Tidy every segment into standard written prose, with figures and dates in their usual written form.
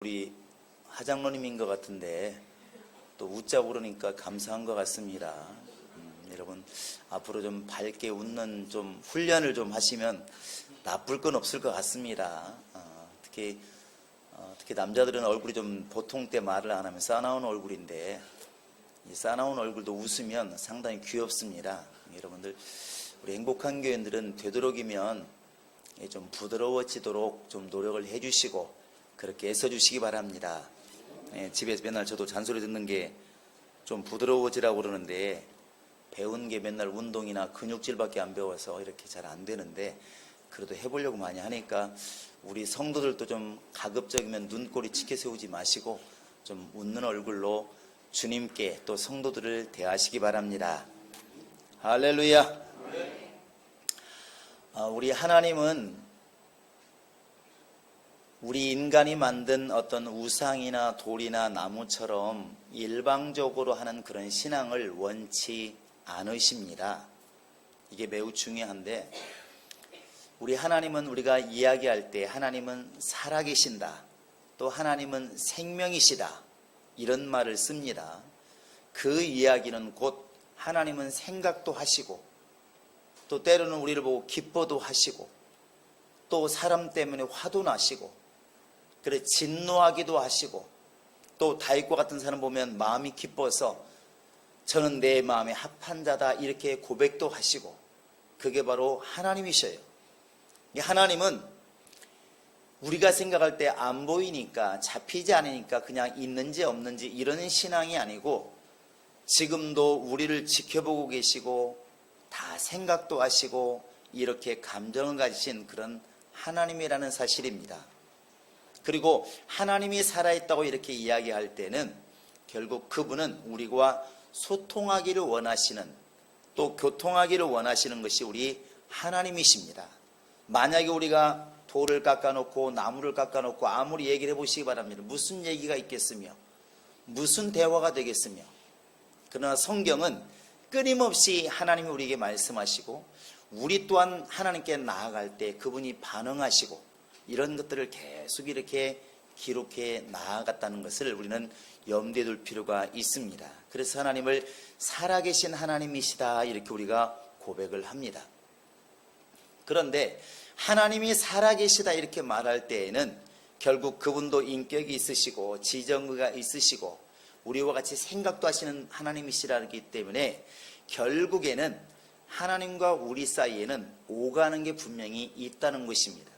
우리 하장로님인 것 같은데 또 웃자 그러니까 감사한 것 같습니다. 여러분 앞으로 좀 밝게 웃는 좀 훈련을 좀 하시면 나쁠 건 없을 것 같습니다. 특히 남자들은 얼굴이 좀 보통 때 말을 안 하면 싸나운 얼굴인데 이 싸나운 얼굴도 웃으면 상당히 귀엽습니다. 여러분들 우리 행복한 교인들은 되도록이면 좀 부드러워지도록 좀 노력을 해주시고 그렇게 애써주시기 바랍니다. 집에서 맨날 저도 잔소리 듣는 게 좀 부드러워지라고 그러는데 배운 게 맨날 운동이나 근육질밖에 안 배워서 이렇게 잘 안 되는데 그래도 해보려고 많이 하니까 우리 성도들도 좀 가급적이면 눈꼬리 치켜 세우지 마시고 좀 웃는 얼굴로 주님께 또 성도들을 대하시기 바랍니다. 할렐루야. 우리 하나님은 우리 인간이 만든 어떤 우상이나 돌이나 나무처럼 일방적으로 하는 그런 신앙을 원치 않으십니다. 이게 매우 중요한데 우리 하나님은 우리가 이야기할 때 하나님은 살아계신다, 또 하나님은 생명이시다 이런 말을 씁니다. 그 이야기는 곧 하나님은 생각도 하시고 또 때로는 우리를 보고 기뻐도 하시고 또 사람 때문에 화도 나시고 그래 진노하기도 하시고 또 다윗과 같은 사람 보면 마음이 기뻐서 저는 내 마음에 합한 자다 이렇게 고백도 하시고 그게 바로 하나님이셔요. 하나님은 우리가 생각할 때 안 보이니까 잡히지 않으니까 그냥 있는지 없는지 이런 신앙이 아니고 지금도 우리를 지켜보고 계시고 다 생각도 하시고 이렇게 감정을 가지신 그런 하나님이라는 사실입니다. 그리고 하나님이 살아있다고 이렇게 이야기할 때는 결국 그분은 우리와 소통하기를 원하시는 또 교통하기를 원하시는 것이 우리 하나님이십니다. 만약에 우리가 돌을 깎아놓고 나무를 깎아놓고 아무리 얘기를 해보시기 바랍니다. 무슨 얘기가 있겠으며 무슨 대화가 되겠으며 그러나 성경은 끊임없이 하나님이 우리에게 말씀하시고 우리 또한 하나님께 나아갈 때 그분이 반응하시고 이런 것들을 계속 이렇게 기록해 나아갔다는 것을 우리는 염두에 둘 필요가 있습니다. 그래서 하나님을 살아계신 하나님이시다 이렇게 우리가 고백을 합니다. 그런데 하나님이 살아계시다 이렇게 말할 때에는 결국 그분도 인격이 있으시고 지정의가 있으시고 우리와 같이 생각도 하시는 하나님이시라기 때문에 결국에는 하나님과 우리 사이에는 오가는 게 분명히 있다는 것입니다.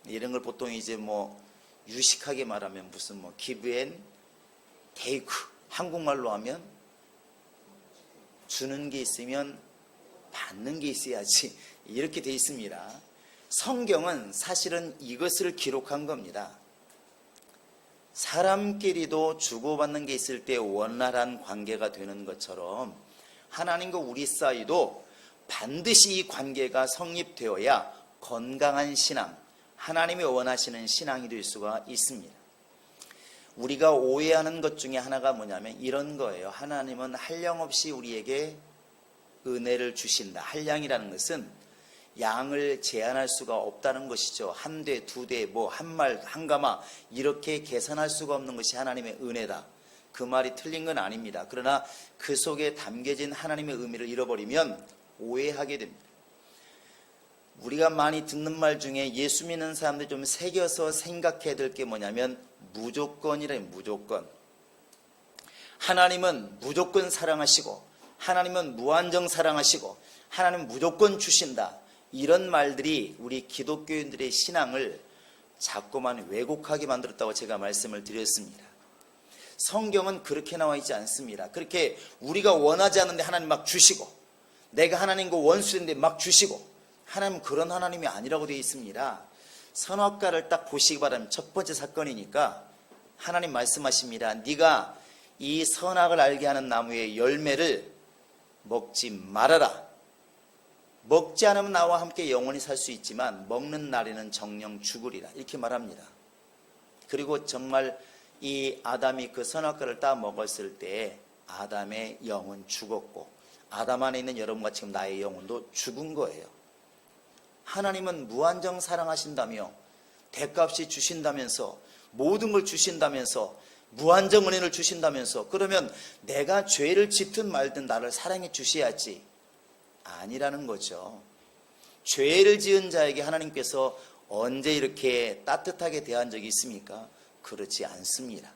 이런 걸 보통 이제 유식하게 말하면 무슨 give and take, 한국말로 하면 주는 게 있으면 받는 게 있어야지 이렇게 돼 있습니다. 성경은 사실은 이것을 기록한 겁니다. 사람끼리도 주고받는 게 있을 때 원활한 관계가 되는 것처럼 하나님과 우리 사이도 반드시 이 관계가 성립되어야 건강한 신앙, 하나님이 원하시는 신앙이 될 수가 있습니다. 우리가 오해하는 것 중에 하나가 뭐냐면 이런 거예요. 하나님은 한량없이 우리에게 은혜를 주신다. 한량이라는 것은 양을 제한할 수가 없다는 것이죠. 한 대, 두 대, 한 말, 한 가마 이렇게 계산할 수가 없는 것이 하나님의 은혜다. 그 말이 틀린 건 아닙니다. 그러나 그 속에 담겨진 하나님의 의미를 잃어버리면 오해하게 됩니다. 우리가 많이 듣는 말 중에 예수 믿는 사람들이 좀 새겨서 생각해야 될 게 뭐냐면 무조건이래. 무조건. 하나님은 무조건 사랑하시고 하나님은 무한정 사랑하시고 하나님은 무조건 주신다. 이런 말들이 우리 기독교인들의 신앙을 자꾸만 왜곡하게 만들었다고 제가 말씀을 드렸습니다. 성경은 그렇게 나와 있지 않습니다. 그렇게 우리가 원하지 않는데 하나님 막 주시고 내가 하나님과 원수인데 막 주시고 하나님은 그런 하나님이 아니라고 되어 있습니다. 선악과를 딱 보시기 바랍니다. 첫 번째 사건이니까 하나님 말씀하십니다. 네가 이 선악을 알게 하는 나무의 열매를 먹지 말아라. 먹지 않으면 나와 함께 영원히 살 수 있지만 먹는 날에는 정령 죽으리라 이렇게 말합니다. 그리고 정말 이 아담이 그 선악과를 따 먹었을 때 아담의 영은 죽었고 아담 안에 있는 여러분과 지금 나의 영혼도 죽은 거예요. 하나님은 무한정 사랑하신다며 대값이 주신다면서 모든 걸 주신다면서, 무한정 은혜를 주신다면서, 그러면 내가 죄를 짓든 말든 나를 사랑해 주셔야지. 아니라는 거죠. 죄를 지은 자에게 하나님께서 언제 이렇게 따뜻하게 대한 적이 있습니까? 그렇지 않습니다.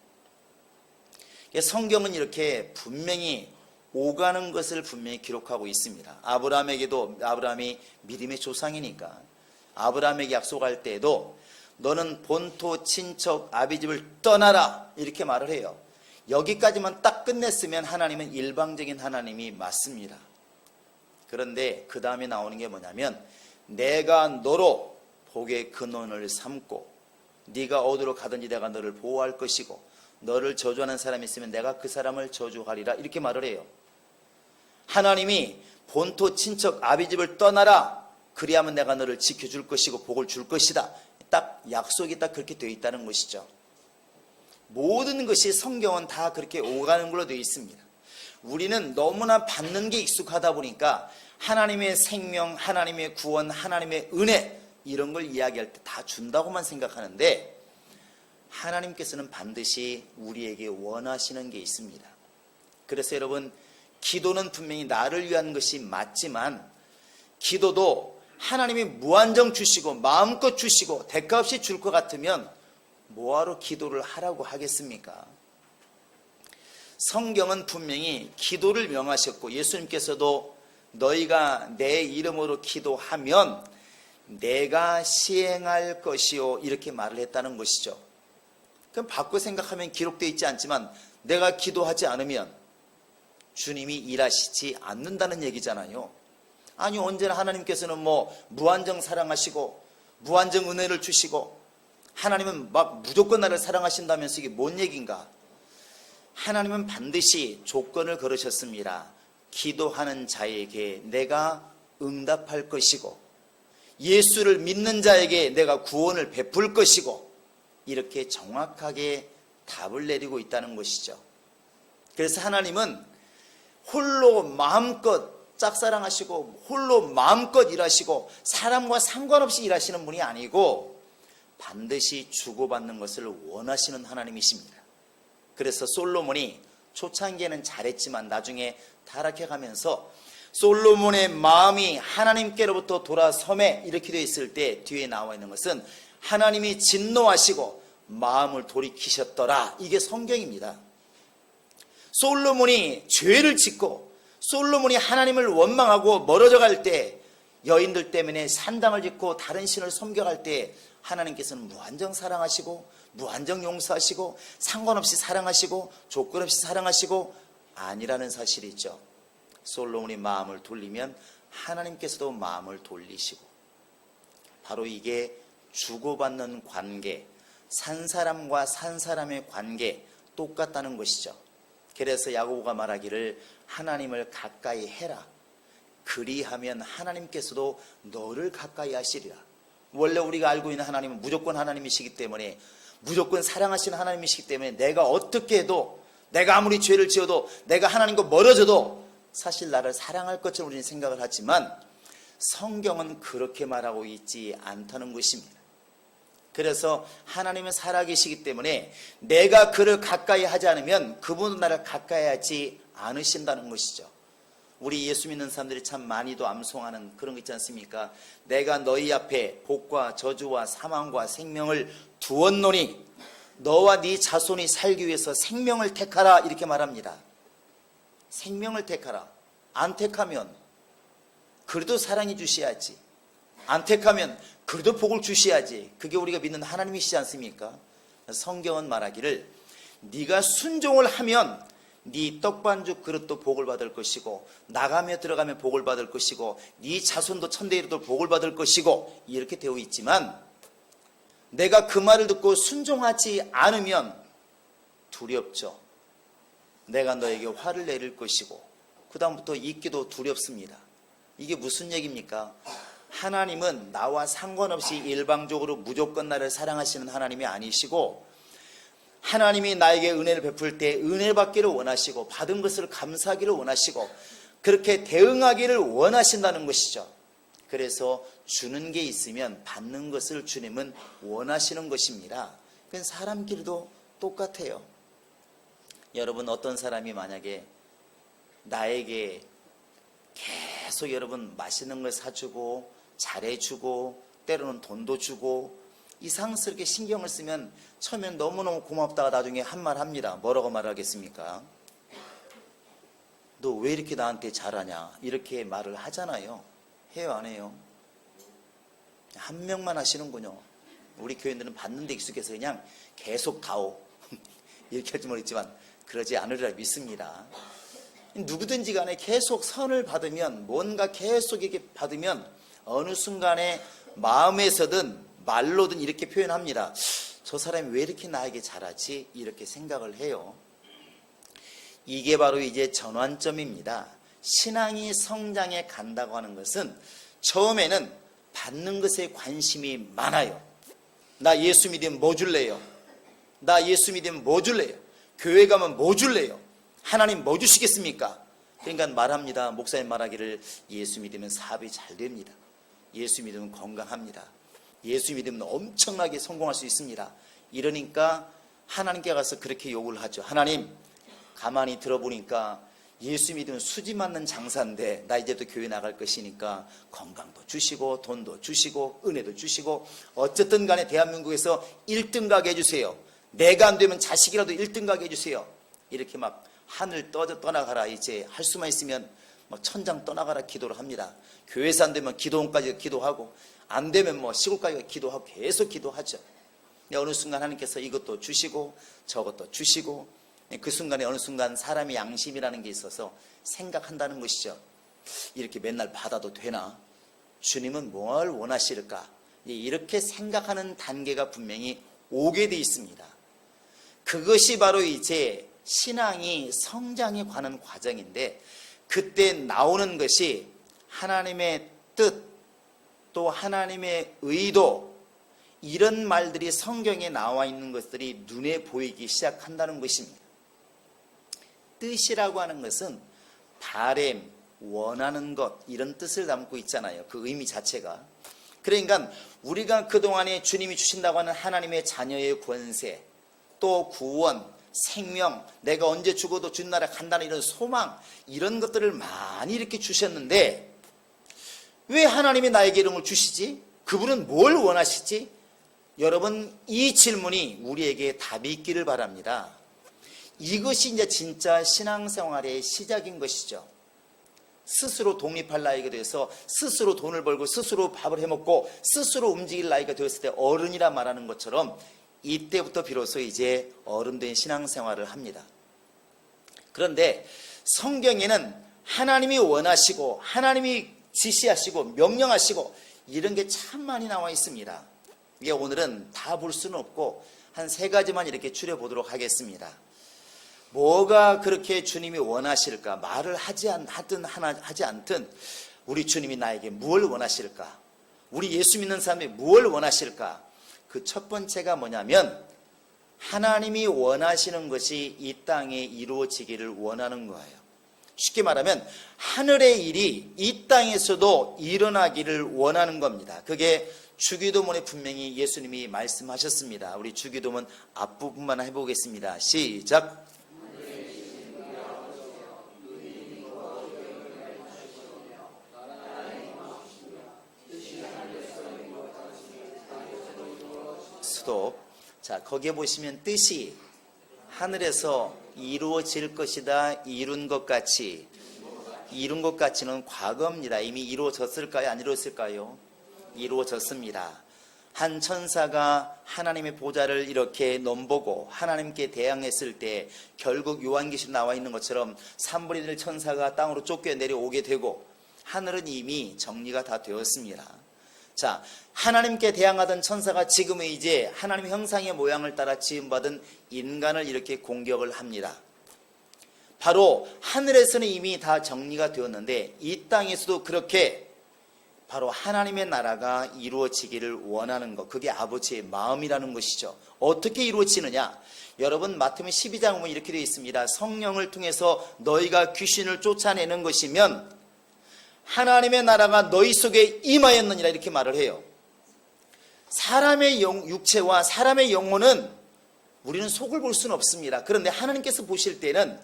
성경은 이렇게 분명히 오가는 것을 분명히 기록하고 있습니다. 아브라함이 믿음의 조상이니까 아브라함에게 약속할 때에도 너는 본토 친척 아비집을 떠나라 이렇게 말을 해요. 여기까지만 딱 끝냈으면 하나님은 일방적인 하나님이 맞습니다. 그런데 그 다음에 나오는 게 뭐냐면 내가 너로 복의 근원을 삼고 네가 어디로 가든지 내가 너를 보호할 것이고 너를 저주하는 사람이 있으면 내가 그 사람을 저주하리라 이렇게 말을 해요. 하나님이 본토 친척 아비집을 떠나라 그리하면 내가 너를 지켜줄 것이고 복을 줄 것이다. 딱 약속이 딱 그렇게 되어 있다는 것이죠. 모든 것이 성경은 다 그렇게 오가는 걸로 되어 있습니다. 우리는 너무나 받는 게 익숙하다 보니까 하나님의 생명, 하나님의 구원, 하나님의 은혜 이런 걸 이야기할 때 다 준다고만 생각하는데 하나님께서는 반드시 우리에게 원하시는 게 있습니다. 그래서 여러분 기도는 분명히 나를 위한 것이 맞지만 기도도 하나님이 무한정 주시고 마음껏 주시고 대가 없이 줄 것 같으면 뭐하러 기도를 하라고 하겠습니까? 성경은 분명히 기도를 명하셨고 예수님께서도 너희가 내 이름으로 기도하면 내가 시행할 것이요 이렇게 말을 했다는 것이죠. 그럼 바꿔 생각하면 기록되어 있지 않지만 내가 기도하지 않으면 주님이 일하시지 않는다는 얘기잖아요. 아니 언제나 하나님께서는 무한정 사랑하시고 무한정 은혜를 주시고 하나님은 막 무조건 나를 사랑하신다면서 이게 뭔 얘기인가? 하나님은 반드시 조건을 걸으셨습니다. 기도하는 자에게 내가 응답할 것이고 예수를 믿는 자에게 내가 구원을 베풀 것이고 이렇게 정확하게 답을 내리고 있다는 것이죠. 그래서 하나님은 홀로 마음껏 짝사랑하시고 홀로 마음껏 일하시고 사람과 상관없이 일하시는 분이 아니고 반드시 주고받는 것을 원하시는 하나님이십니다. 그래서 솔로몬이 초창기에는 잘했지만 나중에 타락해가면서 솔로몬의 마음이 하나님께로부터 돌아섬에 이렇게 되어 있을 때 뒤에 나와 있는 것은 하나님이 진노하시고 마음을 돌이키셨더라. 이게 성경입니다. 솔로몬이 죄를 짓고 솔로몬이 하나님을 원망하고 멀어져 갈 때 여인들 때문에 산당을 짓고 다른 신을 섬겨갈 때 하나님께서는 무한정 사랑하시고 무한정 용서하시고 상관없이 사랑하시고 조건 없이 사랑하시고 아니라는 사실이 있죠. 솔로몬이 마음을 돌리면 하나님께서도 마음을 돌리시고 바로 이게 주고받는 관계, 산 사람과 산 사람의 관계 똑같다는 것이죠. 그래서 야고보가 말하기를 하나님을 가까이 해라. 그리하면 하나님께서도 너를 가까이 하시리라. 원래 우리가 알고 있는 하나님은 무조건 하나님이시기 때문에 무조건 사랑하시는 하나님이시기 때문에 내가 어떻게 해도 내가 아무리 죄를 지어도 내가 하나님과 멀어져도 사실 나를 사랑할 것처럼 우리는 생각을 하지만 성경은 그렇게 말하고 있지 않다는 것입니다. 그래서 하나님은 살아계시기 때문에 내가 그를 가까이 하지 않으면 그분은 나를 가까이 하지 않으신다는 것이죠. 우리 예수 믿는 사람들이 참 많이도 암송하는 그런 거 있지 않습니까? 내가 너희 앞에 복과 저주와 사망과 생명을 두었노니 너와 네 자손이 살기 위해서 생명을 택하라 이렇게 말합니다. 생명을 택하라. 안 택하면 그래도 사랑해 주셔야지. 안 택하면 그래도 복을 주셔야지. 그게 우리가 믿는 하나님이시지 않습니까? 성경은 말하기를 네가 순종을 하면 네 떡반죽 그릇도 복을 받을 것이고 나가며 들어가며 복을 받을 것이고 네 자손도 천대 이르도 복을 받을 것이고 이렇게 되어 있지만 내가 그 말을 듣고 순종하지 않으면 두렵죠. 내가 너에게 화를 내릴 것이고 그 다음부터 있기도 두렵습니다. 이게 무슨 얘기입니까? 하나님은 나와 상관없이 일방적으로 무조건 나를 사랑하시는 하나님이 아니시고 하나님이 나에게 은혜를 베풀 때 은혜 받기를 원하시고 받은 것을 감사하기를 원하시고 그렇게 대응하기를 원하신다는 것이죠. 그래서 주는 게 있으면 받는 것을 주님은 원하시는 것입니다. 그건 사람끼리도 똑같아요. 여러분, 어떤 사람이 만약에 나에게 계속 여러분 맛있는 걸 사주고 잘해주고 때로는 돈도 주고 이상스럽게 신경을 쓰면 처음엔 너무너무 고맙다가 나중에 한 말 합니다. 뭐라고 말하겠습니까? 너 왜 이렇게 나한테 잘하냐? 이렇게 말을 하잖아요. 해요, 안 해요? 한 명만 하시는군요. 우리 교인들은 받는 데 익숙해서 그냥 계속 다오 이렇게 할지 모르겠지만 그러지 않으리라 믿습니다. 누구든지 간에 계속 선을 받으면, 뭔가 계속 이렇게 받으면 어느 순간에 마음에서든 말로든 이렇게 표현합니다. 저 사람이 왜 이렇게 나에게 잘하지? 이렇게 생각을 해요. 이게 바로 이제 전환점입니다. 신앙이 성장해 간다고 하는 것은 처음에는 받는 것에 관심이 많아요. 나 예수 믿으면 뭐 줄래요? 나 예수 믿으면 뭐 줄래요? 교회 가면 뭐 줄래요? 하나님 뭐 주시겠습니까? 그러니까 말합니다. 목사님 말하기를 예수 믿으면 사업이 잘 됩니다. 예수 믿으면 건강합니다. 예수 믿으면 엄청나게 성공할 수 있습니다. 이러니까 하나님께 가서 그렇게 요구를 하죠. 하나님, 가만히 들어보니까 예수 믿으면 수지 맞는 장사인데 나 이제 또 교회 나갈 것이니까 건강도 주시고 돈도 주시고 은혜도 주시고 어쨌든 간에 대한민국에서 1등 가게 해주세요. 내가 안 되면 자식이라도 1등 가게 해주세요. 이렇게 막 하늘 떠나가라, 이제 할 수만 있으면 막 천장 떠나가라 기도를 합니다. 교회에서 안 되면 기도원까지 기도하고 안 되면 뭐 시골까지 기도하고 계속 기도하죠. 어느 순간 하나님께서 이것도 주시고 저것도 주시고 그 순간에 어느 순간 사람의 양심이라는 게 있어서 생각한다는 것이죠. 이렇게 맨날 받아도 되나? 주님은 뭘 원하실까? 이렇게 생각하는 단계가 분명히 오게 돼 있습니다. 그것이 바로 이제 신앙이 성장해 가는 과정인데, 그때 나오는 것이 하나님의 뜻, 또 하나님의 의도, 이런 말들이 성경에 나와 있는 것들이 눈에 보이기 시작한다는 것입니다. 뜻이라고 하는 것은 바램, 원하는 것, 이런 뜻을 담고 있잖아요. 그 의미 자체가. 그러니까 우리가 그동안에 주님이 주신다고 하는 하나님의 자녀의 권세, 또 구원, 생명, 내가 언제 죽어도 주님 나라 간다는 이런 소망, 이런 것들을 많이 이렇게 주셨는데 왜 하나님이 나에게 이런 걸 주시지? 그분은 뭘 원하시지? 여러분, 이 질문이 우리에게 답이 있기를 바랍니다. 이것이 이제 진짜 신앙생활의 시작인 것이죠. 스스로 독립할 나이가 돼서 스스로 돈을 벌고 스스로 밥을 해먹고 스스로 움직일 나이가 되었을 때 어른이라 말하는 것처럼 이때부터 비로소 이제 어른된 신앙생활을 합니다. 그런데 성경에는 하나님이 원하시고 하나님이 지시하시고 명령하시고 이런 게 참 많이 나와 있습니다. 이게 오늘은 다 볼 수는 없고 한 3가지만 이렇게 추려보도록 하겠습니다. 뭐가 그렇게 주님이 원하실까? 말을 하든 하지 않든 우리 주님이 나에게 무엇을 원하실까? 우리 예수 믿는 사람이 무엇을 원하실까? 그 첫 번째가 뭐냐면 하나님이 원하시는 것이 이 땅에 이루어지기를 원하는 거예요. 쉽게 말하면 하늘의 일이 이 땅에서도 일어나기를 원하는 겁니다. 그게 주기도문에 분명히 예수님이 말씀하셨습니다. 우리 주기도문 앞부분만 해보겠습니다. 시작. 스톱. 자, 거기에 보시면 뜻이 하늘에서 이루어질 것이다, 이룬 것 같이. 이룬 것 같이는 과거입니다. 이미 이루어졌을까요? 안 이루어졌을까요? 이루어졌습니다. 한 천사가 하나님의 보좌를 이렇게 넘보고 하나님께 대항했을 때 결국 요한계시로 나와 있는 것처럼 3분의 1 천사가 땅으로 쫓겨 내려오게 되고 하늘은 이미 정리가 다 되었습니다. 자, 하나님께 대항하던 천사가 지금은 이제 하나님의 형상의 모양을 따라 지음받은 인간을 이렇게 공격을 합니다. 바로 하늘에서는 이미 다 정리가 되었는데 이 땅에서도 그렇게 바로 하나님의 나라가 이루어지기를 원하는 것, 그게 아버지의 마음이라는 것이죠. 어떻게 이루어지느냐? 여러분, 마태복음 12장 보면 이렇게 되어 있습니다. 성령을 통해서 너희가 귀신을 쫓아내는 것이면 하나님의 나라가 너희 속에 임하였느니라, 이렇게 말을 해요. 사람의 육체와 사람의 영혼은 우리는 속을 볼 수는 없습니다. 그런데 하나님께서 보실 때는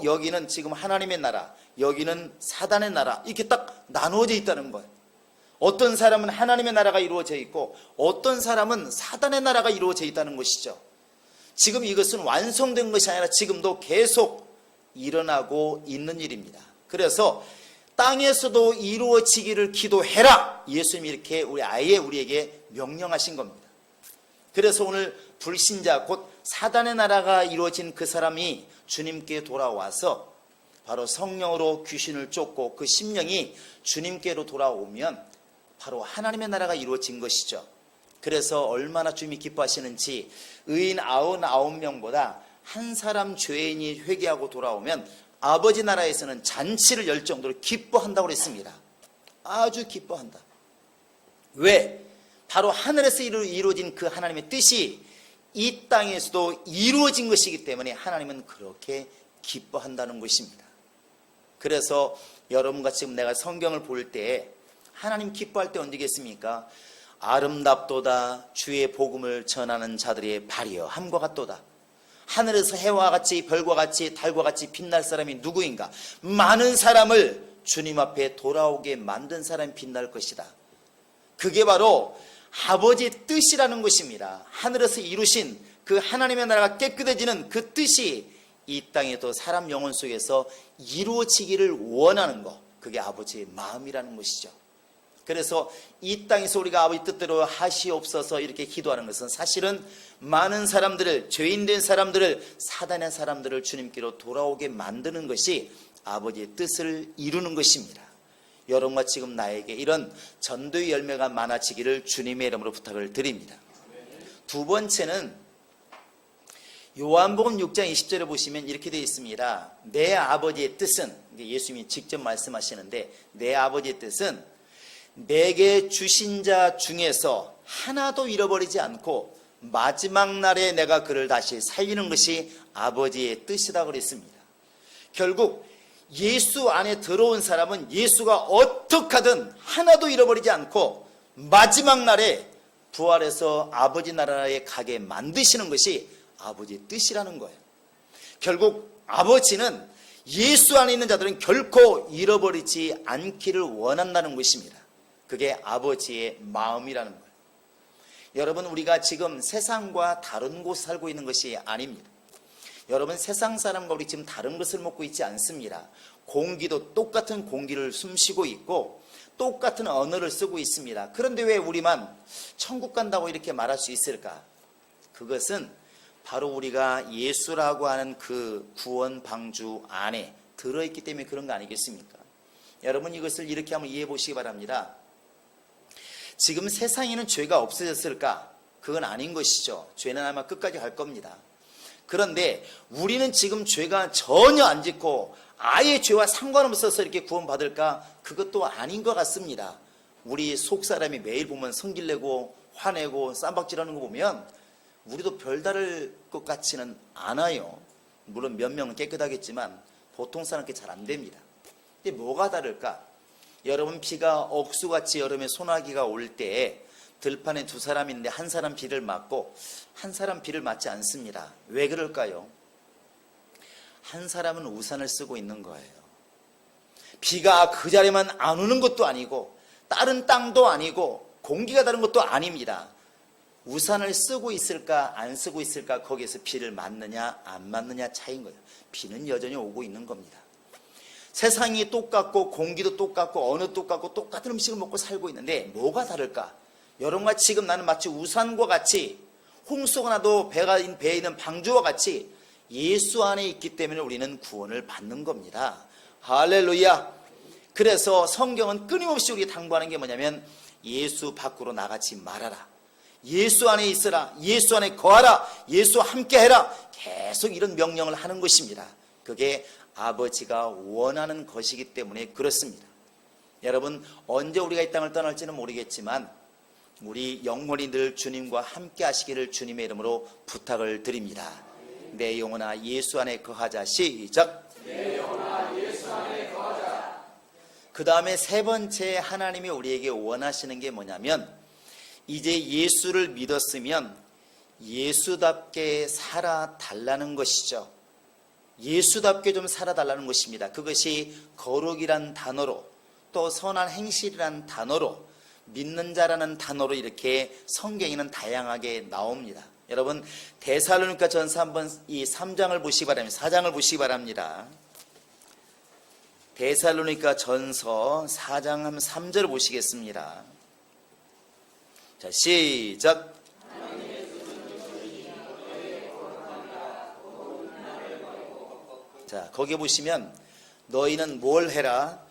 여기는 지금 하나님의 나라, 여기는 사단의 나라, 이렇게 딱 나누어져 있다는 거예요. 어떤 사람은 하나님의 나라가 이루어져 있고 어떤 사람은 사단의 나라가 이루어져 있다는 것이죠. 지금 이것은 완성된 것이 아니라 지금도 계속 일어나고 있는 일입니다. 그래서 땅에서도 이루어지기를 기도해라, 예수님이 이렇게 우리에게 명령하신 겁니다. 그래서 오늘 불신자 곧 사단의 나라가 이루어진 그 사람이 주님께 돌아와서 바로 성령으로 귀신을 쫓고 그 심령이 주님께로 돌아오면 바로 하나님의 나라가 이루어진 것이죠. 그래서 얼마나 주님이 기뻐하시는지 의인 99명보다 한 사람 죄인이 회개하고 돌아오면 아버지 나라에서는 잔치를 열 정도로 기뻐한다고 했습니다. 아주 기뻐한다. 왜? 바로 하늘에서 이루어진 그 하나님의 뜻이 이 땅에서도 이루어진 것이기 때문에 하나님은 그렇게 기뻐한다는 것입니다. 그래서 여러분과 지금 내가 성경을 볼 때 하나님 기뻐할 때 언제겠습니까? 아름답도다 주의 복음을 전하는 자들의 발이여 함과 같도다. 하늘에서 해와 같이 별과 같이 달과 같이 빛날 사람이 누구인가? 많은 사람을 주님 앞에 돌아오게 만든 사람이 빛날 것이다. 그게 바로 아버지의 뜻이라는 것입니다. 하늘에서 이루신 그 하나님의 나라가 깨끗해지는 그 뜻이 이 땅에도 사람 영혼 속에서 이루어지기를 원하는 것, 그게 아버지의 마음이라는 것이죠. 그래서 이 땅에서 우리가 아버지 뜻대로 하시옵소서 이렇게 기도하는 것은 사실은 많은 사람들을, 죄인된 사람들을, 사단의 사람들을 주님께로 돌아오게 만드는 것이 아버지의 뜻을 이루는 것입니다. 여러분과 지금 나에게 이런 전도의 열매가 많아지기를 주님의 이름으로 부탁을 드립니다. 두 번째는 요한복음 6장 20절에 보시면 이렇게 되어 있습니다. 내 아버지의 뜻은, 예수님이 직접 말씀하시는데, 내 아버지의 뜻은 내게 주신 자 중에서 하나도 잃어버리지 않고 마지막 날에 내가 그를 다시 살리는 것이 아버지의 뜻이라고 그랬습니다. 결국 예수 안에 들어온 사람은 예수가 어떻게 하든 하나도 잃어버리지 않고 마지막 날에 부활해서 아버지 나라에 가게 만드시는 것이 아버지의 뜻이라는 거예요. 결국 아버지는 예수 안에 있는 자들은 결코 잃어버리지 않기를 원한다는 것입니다. 그게 아버지의 마음이라는 거예요. 여러분, 우리가 지금 세상과 다른 곳에 살고 있는 것이 아닙니다. 여러분, 세상 사람과 우리 지금 다른 것을 먹고 있지 않습니다. 공기도 똑같은 공기를 숨쉬고 있고 똑같은 언어를 쓰고 있습니다. 그런데 왜 우리만 천국 간다고 이렇게 말할 수 있을까? 그것은 바로 우리가 예수라고 하는 그 구원 방주 안에 들어있기 때문에 그런 거 아니겠습니까? 여러분, 이것을 이렇게 한번 이해해 보시기 바랍니다. 지금 세상에는 죄가 없어졌을까? 그건 아닌 것이죠. 죄는 아마 끝까지 갈 겁니다. 그런데 우리는 지금 죄가 전혀 안 짓고 아예 죄와 상관없어서 이렇게 구원받을까? 그것도 아닌 것 같습니다. 우리 속사람이 매일 보면 성질내고 화내고 쌈박질하는 거 보면 우리도 별다를 것 같지는 않아요. 물론 몇 명은 깨끗하겠지만 보통 사람께 잘 안 됩니다. 근데 뭐가 다를까? 여러분, 비가 억수같이 여름에 소나기가 올 때 들판에 두 사람인데 한 사람 비를 맞고 한 사람 비를 맞지 않습니다. 왜 그럴까요? 한 사람은 우산을 쓰고 있는 거예요. 비가 그 자리만 안 오는 것도 아니고 다른 땅도 아니고 공기가 다른 것도 아닙니다. 우산을 쓰고 있을까 안 쓰고 있을까, 거기에서 비를 맞느냐 안 맞느냐 차이인 거예요. 비는 여전히 오고 있는 겁니다. 세상이 똑같고 공기도 똑같고 언어도 똑같고 똑같은 음식을 먹고 살고 있는데 뭐가 다를까? 여러분과 지금 나는 마치 우산과 같이 홍수가 나도 배에 있는 방주와 같이 예수 안에 있기 때문에 우리는 구원을 받는 겁니다. 할렐루야. 그래서 성경은 끊임없이 우리에게 당부하는 게 뭐냐면 예수 밖으로 나가지 말아라, 예수 안에 있으라, 예수 안에 거하라, 예수와 함께 해라, 계속 이런 명령을 하는 것입니다. 그게 아버지가 원하는 것이기 때문에 그렇습니다. 여러분, 언제 우리가 이 땅을 떠날지는 모르겠지만 우리 영원히 늘 주님과 함께 하시기를 주님의 이름으로 부탁을 드립니다. 내 영혼아 예수 안에 거하자. 시작. 내 영혼아 예수 안에 거하자. 그 다음에 세 번째 하나님이 우리에게 원하시는 게 뭐냐면 이제 예수를 믿었으면 예수답게 살아달라는 것이죠. 예수답게 좀 살아달라는 것입니다. 그것이 거룩이란 단어로, 또 선한 행실이란 단어로, 믿는 자라는 단어로 이렇게 성경에는 다양하게 나옵니다. 여러분, 데살로니가 전서 한번 이 3장을 보시기 바랍니다. 4장을 보시기 바랍니다. 데살로니가 전서 4장 하면 3절을 보시겠습니다. 자, 시작. 자, 거기 보시면 너희는 뭘 해라?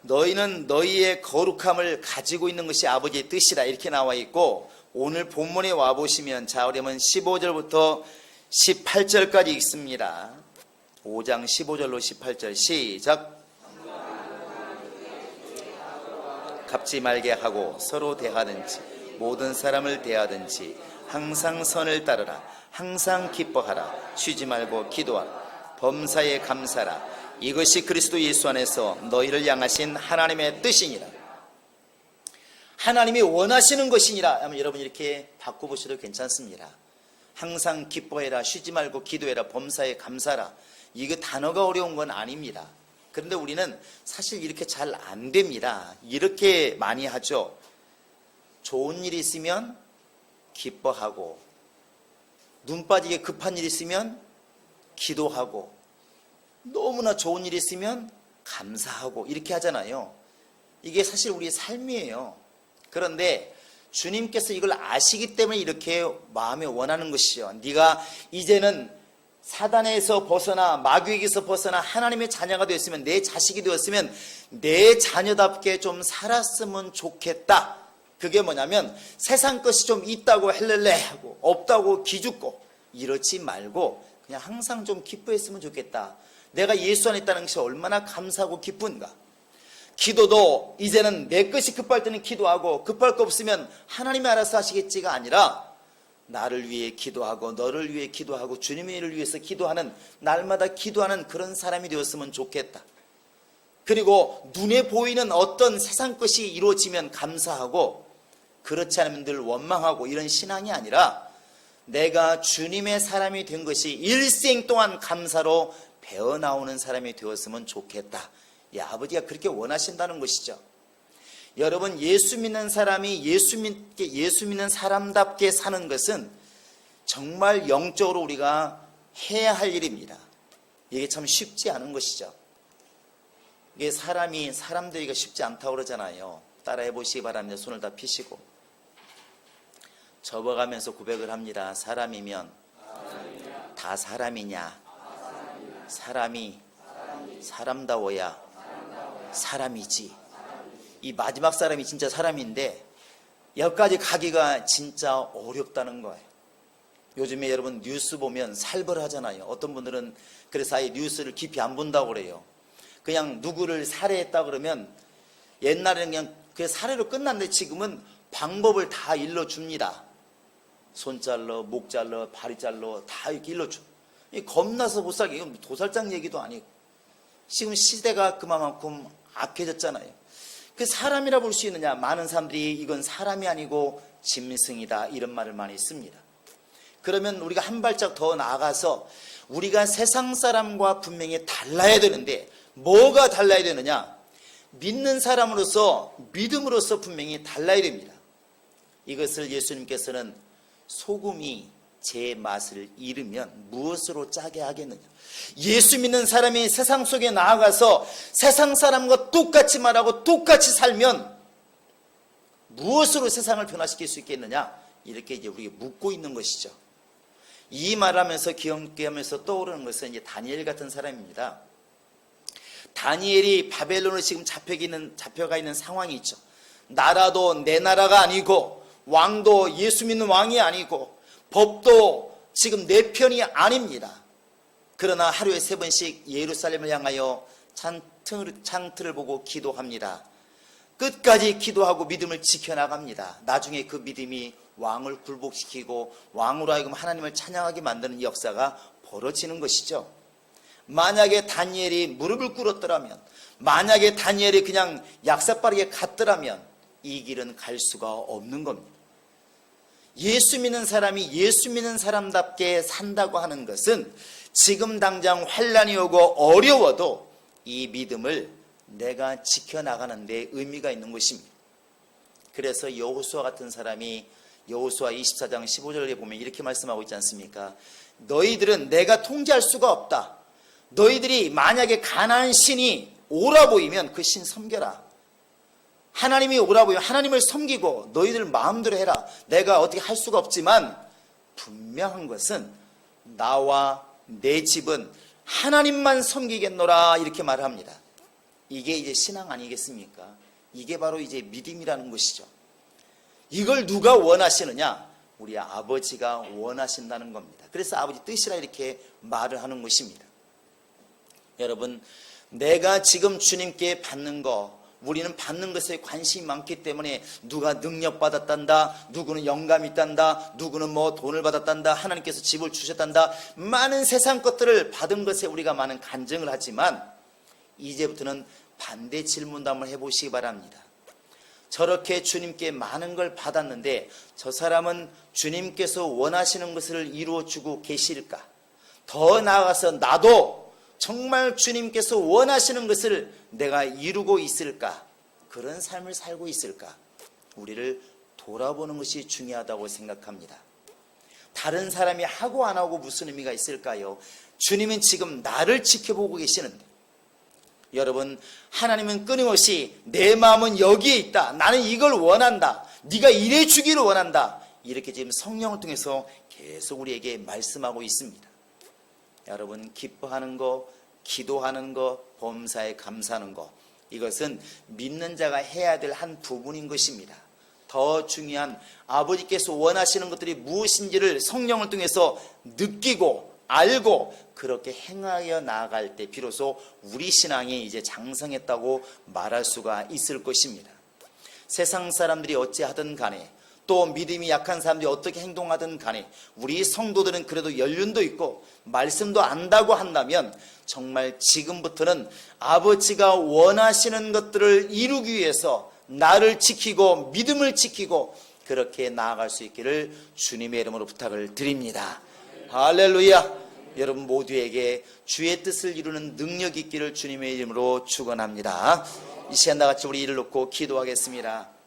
너희는 너희의 거룩함을 가지고 있는 것이 아버지의 뜻이라 이렇게 나와 있고, 오늘 본문에 와보시면 자, 그러면 15절부터 18절까지 읽습니다. 5장 15절로 18절 시작. 갚지 말게 하고 서로 대하든지 모든 사람을 대하든지 항상 선을 따르라. 항상 기뻐하라. 쉬지 말고 기도하라. 범사에 감사라. 이것이 그리스도 예수 안에서 너희를 향하신 하나님의 뜻이니라. 하나님이 원하시는 것이니라 하면 여러분 이렇게 바꿔보셔도 괜찮습니다. 항상 기뻐해라. 쉬지 말고 기도해라. 범사에 감사라. 이거 단어가 어려운 건 아닙니다. 그런데 우리는 사실 이렇게 잘 안 됩니다. 이렇게 많이 하죠. 좋은 일이 있으면 기뻐하고, 눈 빠지게 급한 일이 있으면 기도하고, 너무나 좋은 일이 있으면 감사하고, 이렇게 하잖아요. 이게 사실 우리의 삶이에요. 그런데 주님께서 이걸 아시기 때문에 이렇게 마음에 원하는 것이죠. 네가 이제는 사단에서 벗어나 마귀에게서 벗어나 하나님의 자녀가 되었으면, 내 자식이 되었으면 내 자녀답게 좀 살았으면 좋겠다. 그게 뭐냐면 세상 것이 좀 있다고 헬렐레 하고 없다고 기죽고 이러지 말고 그냥 항상 좀 기뻐했으면 좋겠다. 내가 예수 안에 있다는 것이 얼마나 감사하고 기쁜가. 기도도 이제는 내 것이 급할 때는 기도하고 급할 거 없으면 하나님이 알아서 하시겠지가 아니라 나를 위해 기도하고 너를 위해 기도하고 주님의 일을 위해서 기도하는, 날마다 기도하는 그런 사람이 되었으면 좋겠다. 그리고 눈에 보이는 어떤 세상 것이 이루어지면 감사하고 그렇지 않으면 늘 원망하고 이런 신앙이 아니라 내가 주님의 사람이 된 것이 일생 동안 감사로 배어나오는 사람이 되었으면 좋겠다. 아버지가 그렇게 원하신다는 것이죠. 여러분, 예수 믿는 사람이 예수 믿는 사람답게 사는 것은 정말 영적으로 우리가 해야 할 일입니다. 이게 참 쉽지 않은 것이죠. 이게 사람 되기가 쉽지 않다고 그러잖아요. 따라해 보시기 바랍니다. 손을 다 피시고 접어가면서 고백을 합니다. 사람이면 다 사람이냐? 사람이 사람다워야 사람이지. 이 마지막 사람이 진짜 사람인데 여기까지 가기가 진짜 어렵다는 거예요. 요즘에 여러분 뉴스 보면 살벌하잖아요. 어떤 분들은 그래서 아예 뉴스를 깊이 안 본다고 그래요. 그냥 누구를 살해했다 그러면 옛날에는 그냥 그 살해로 끝났는데 지금은 방법을 다 일러줍니다. 손 잘라, 목 잘라, 발이 잘라 다 이렇게 일러줘. 겁나서 못 살게. 이건 도살장 얘기도 아니고. 지금 시대가 그만큼 악해졌잖아요. 그 사람이라 볼 수 있느냐? 많은 사람들이 이건 사람이 아니고 짐승이다 이런 말을 많이 씁니다. 그러면 우리가 한 발짝 더 나아가서 우리가 세상 사람과 분명히 달라야 되는데 뭐가 달라야 되느냐? 믿는 사람으로서, 믿음으로서 분명히 달라야 됩니다. 이것을 예수님께서는 소금이 제 맛을 잃으면 무엇으로 짜게 하겠느냐. 예수 믿는 사람이 세상 속에 나아가서 세상 사람과 똑같이 말하고 똑같이 살면 무엇으로 세상을 변화시킬 수 있겠느냐. 이렇게 이제 우리가 묻고 있는 것이죠. 이 말하면서 기억하면서 떠오르는 것은 이제 다니엘 같은 사람입니다. 다니엘이 바벨론으로 지금 잡혀가 있는 상황이 있죠. 나라도 내 나라가 아니고 왕도 예수 믿는 왕이 아니고 법도 지금 내 편이 아닙니다. 그러나 하루에 3번씩 예루살렘을 향하여 창틀을 보고 기도합니다. 끝까지 기도하고 믿음을 지켜나갑니다. 나중에 그 믿음이 왕을 굴복시키고 왕으로 하여금 하나님을 찬양하게 만드는 역사가 벌어지는 것이죠. 만약에 다니엘이 무릎을 꿇었더라면, 만약에 다니엘이 그냥 약삭빠르게 갔더라면 이 길은 갈 수가 없는 겁니다. 예수 믿는 사람이 예수 믿는 사람답게 산다고 하는 것은 지금 당장 환난이 오고 어려워도 이 믿음을 내가 지켜나가는 데 의미가 있는 것입니다. 그래서 여호수아 같은 사람이 여호수아 24장 15절에 보면 이렇게 말씀하고 있지 않습니까? 너희들은 내가 통제할 수가 없다. 너희들이 만약에 가나안 신이 오라 보이면 그 신 섬겨라. 하나님이 오라 보이면 하나님을 섬기고 너희들 마음대로 해라. 내가 어떻게 할 수가 없지만 분명한 것은 나와 내 집은 하나님만 섬기겠노라 이렇게 말을 합니다. 이게 이제 신앙 아니겠습니까? 이게 바로 이제 믿음이라는 것이죠. 이걸 누가 원하시느냐? 우리 아버지가 원하신다는 겁니다. 그래서 아버지 뜻이라 이렇게 말을 하는 것입니다. 여러분, 내가 지금 주님께 받는 거, 우리는 받는 것에 관심이 많기 때문에 누가 능력 받았단다, 누구는 영감 있단다, 누구는 뭐 돈을 받았단다, 하나님께서 집을 주셨단다, 많은 세상 것들을 받은 것에 우리가 많은 간증을 하지만 이제부터는 반대 질문도 한번 해보시기 바랍니다. 저렇게 주님께 많은 걸 받았는데 저 사람은 주님께서 원하시는 것을 이루어주고 계실까? 더 나아가서 나도 정말 주님께서 원하시는 것을 내가 이루고 있을까? 그런 삶을 살고 있을까? 우리를 돌아보는 것이 중요하다고 생각합니다. 다른 사람이 하고 안 하고 무슨 의미가 있을까요? 주님은 지금 나를 지켜보고 계시는데, 여러분, 하나님은 끊임없이 내 마음은 여기에 있다. 나는 이걸 원한다. 네가 이래 주기를 원한다. 이렇게 지금 성령을 통해서 계속 우리에게 말씀하고 있습니다. 여러분, 기뻐하는 거, 기도하는 거, 범사에 감사하는 거, 이것은 믿는 자가 해야 될 한 부분인 것입니다. 더 중요한 아버지께서 원하시는 것들이 무엇인지를 성령을 통해서 느끼고 알고 그렇게 행하여 나아갈 때 비로소 우리 신앙이 이제 장성했다고 말할 수가 있을 것입니다. 세상 사람들이 어찌하든 간에, 또 믿음이 약한 사람들이 어떻게 행동하든 간에 우리 성도들은 그래도 연륜도 있고 말씀도 안다고 한다면 정말 지금부터는 아버지가 원하시는 것들을 이루기 위해서 나를 지키고 믿음을 지키고 그렇게 나아갈 수 있기를 주님의 이름으로 부탁을 드립니다. 할렐루야. 여러분 모두에게 주의 뜻을 이루는 능력이 있기를 주님의 이름으로 축원합니다. 이 시간 나같이 우리 이를 놓고 기도하겠습니다.